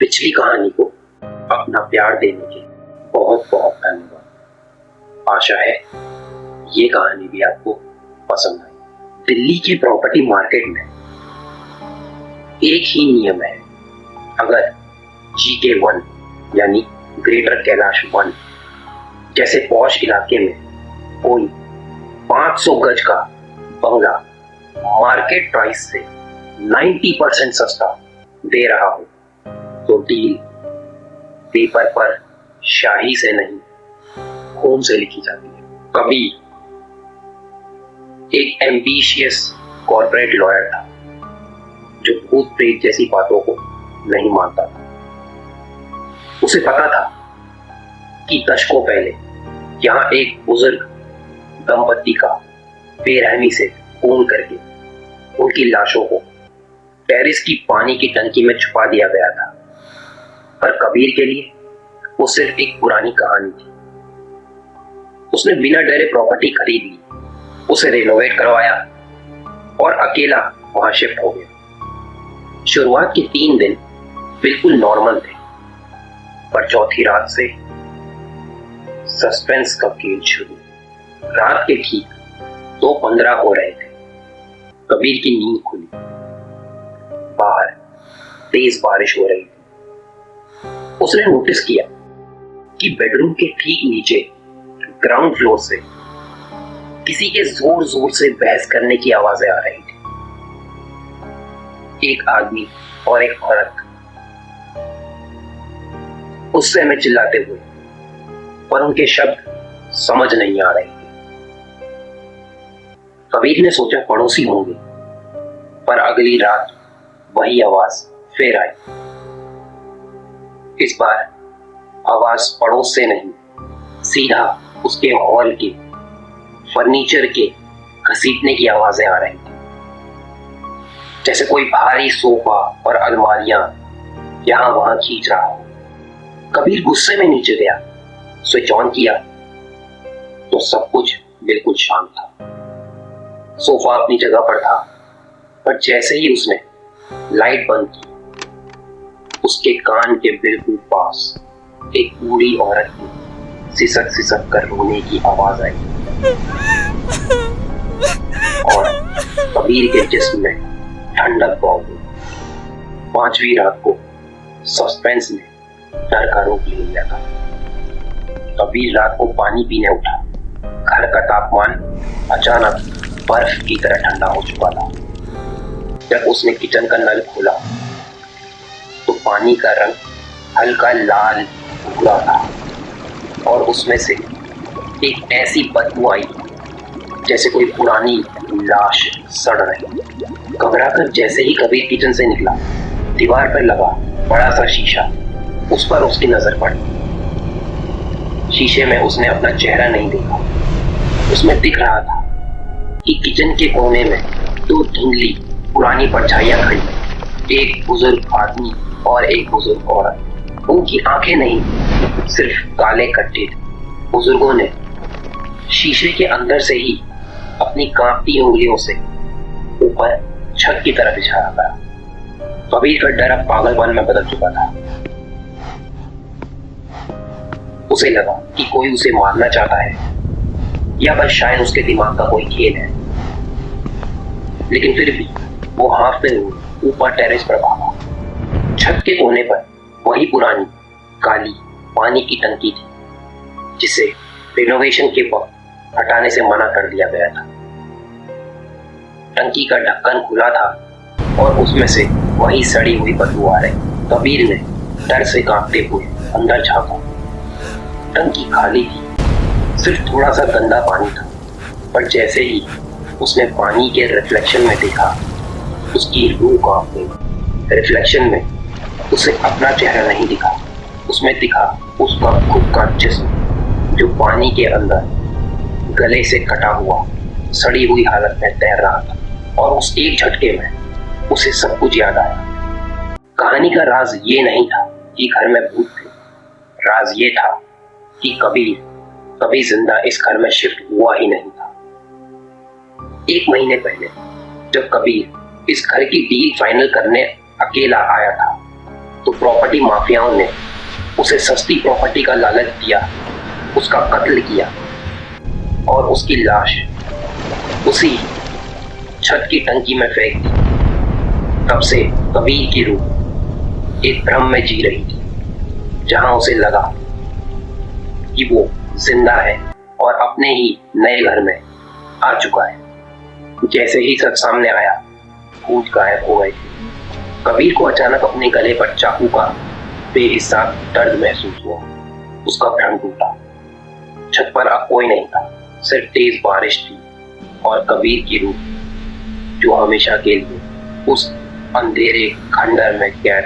पिछली कहानी को अपना प्यार देने के बहुत बहुत धन्यवाद। आशा है ये कहानी भी आपको पसंद आई। दिल्ली के प्रॉपर्टी मार्केट में एक ही नियम है, अगर GK1 यानी ग्रेटर कैलाश 1 जैसे पॉश इलाके में कोई 500 गज का बंगला मार्केट प्राइस से 90% सस्ता दे रहा हो तो डील पेपर पर शाही से नहीं खून से लिखी जाती है। कभी एक एम्बिशियस कॉर्पोरेट लॉयर था जो भूत प्रेत जैसी बातों को नहीं मानता था। उसे पता था कि दशकों पहले यहां एक बुजुर्ग दंपत्ति का बेरहमी से खून करके उनकी लाशों को टेरिस की पानी की टंकी में छुपा दिया गया था। पर कबीर के लिए वो सिर्फ एक पुरानी कहानी थी। उसने बिना डरे प्रॉपर्टी खरीद ली, उसे रिनोवेट करवाया और अकेला वहां शिफ्ट हो गया। शुरुआत के 3 दिन बिल्कुल नॉर्मल थे, पर चौथी रात से सस्पेंस का खेल शुरू। रात के ठीक 2:15 हो रहे थे। कबीर की नींद खुली। बाहर तेज बारिश हो रही थी। उसने नोटिस किया कि बेडरूम के ठीक नीचे ग्राउंड फ्लोर से किसी के जोर जोर से बहस करने की आवाजें आ रही थी। एक आदमी और एक औरत गुस्से में चिल्लाते हुए, पर उनके शब्द समझ नहीं आ रहे थे। कबीर ने सोचा पड़ोसी होंगे, पर अगली रात वही आवाज फिर आई। इस बार आवाज पड़ोस से नहीं, सीधा उसके हॉल के फर्नीचर के घसीटने की आवाजें आ रही थी। जैसे कोई भारी सोफा और अलमारियां यहां वहां खींच रहा हो। कबीर गुस्से में नीचे गया, स्विच ऑन किया तो सब कुछ बिल्कुल शांत था। सोफा अपनी जगह पर था, पर जैसे ही उसने लाइट बंद की, उसके कान के बिल्कुल पास एक बूढ़ी औरत की सिसक सिसक कर रोने की आवाज आई और कबीर के जिस्म में ठंडक दौड़ गई। 5वीं रात को सस्पेंस ने डर का रूप ले लिया था। कबीर रात को पानी पीने उठा। घर का तापमान अचानक बर्फ की तरह ठंडा हो चुका था। जब उसने किचन का नल खोला तो पानी का रंग हल्का लाल भूरा था और उसमें से एक ऐसी बदबू आई जैसे कोई पुरानी लाश सड़ रही। घबराकर जैसे ही कबीर किचन से निकला, दीवार पर लगा बड़ा सा शीशा उस पर उसकी नजर पड़ी। शीशे में उसने अपना चेहरा नहीं देखा। उसमें दिख रहा था कि किचन के कोने में 2 धुंधली पुरानी परछाइयां खड़ी, एक बुजुर्ग आदमी और एक बुजुर्ग औरत। उनकी आंखें नहीं, सिर्फ काले कट्टे थे। बुजुर्गों ने शीशे के अंदर से ही अपनी कांपती उंगलियों से ऊपर छत की तरफ इशारा करा। कबीर का डर अब पागलपन में बदल चुका था। उसे लगा कि कोई उसे मारना चाहता है या बस शायद उसके दिमाग का कोई खेल है। लेकिन फिर भी वो हाँफते हुए ऊपर टेरेस पर भागा। छत के कोने पर वही पुरानी काली पानी की टंकी थी जिसे रिनोवेशन के वक्त हटाने से मना कर दिया गया था। टंकी का ढक्कन खुला था और उसमें से वही सड़ी हुई बदबू आ रही। कबीर ने डर से कांपते हुए अंदर झांका। टंकी खाली थी, सिर्फ थोड़ा सा गंदा पानी था। पर जैसे ही उसने पानी के रिफ्लेक्शन में देखा, उसकी रूह कांप गई। रिफ्लेक्शन में उसे अपना चेहरा नहीं दिखा, उसमें दिखा उसका खुद का जिस्म जो पानी के अंदर गले से कटा हुआ सड़ी हुई हालत में तैर रहा था। और उस एक झटके में उसे सब कुछ याद आया। कहानी का राज ये नहीं था कि घर में भूत थे। राज ये था कि कबीर कभी जिंदा इस घर में शिफ्ट हुआ ही नहीं था। 1 महीने पहले जब कबीर इस घर की डील फाइनल करने अकेला आया था तो प्रॉपर्टी माफियाओं ने उसे सस्ती प्रॉपर्टी का लालच दिया, उसका कत्ल किया और उसकी लाश उसी छत की टंकी में फेंक दी। तब से कबीर की रूह एक भ्रम में जी रही थी, जहां उसे लगा कि वो जिंदा है और अपने ही नए घर में आ चुका है। जैसे ही सच सामने आया, भूत गायब हो गए थे। कबीर को अचानक अपने गले पर चाकू का बेहिसाब दर्द महसूस हुआ। उसका भ्रम टूटा। छत पर अब कोई नहीं था, सिर्फ तेज बारिश थी और कबीर की रूह जो हमेशा के लिए उस अंधेरे खंडर में कैद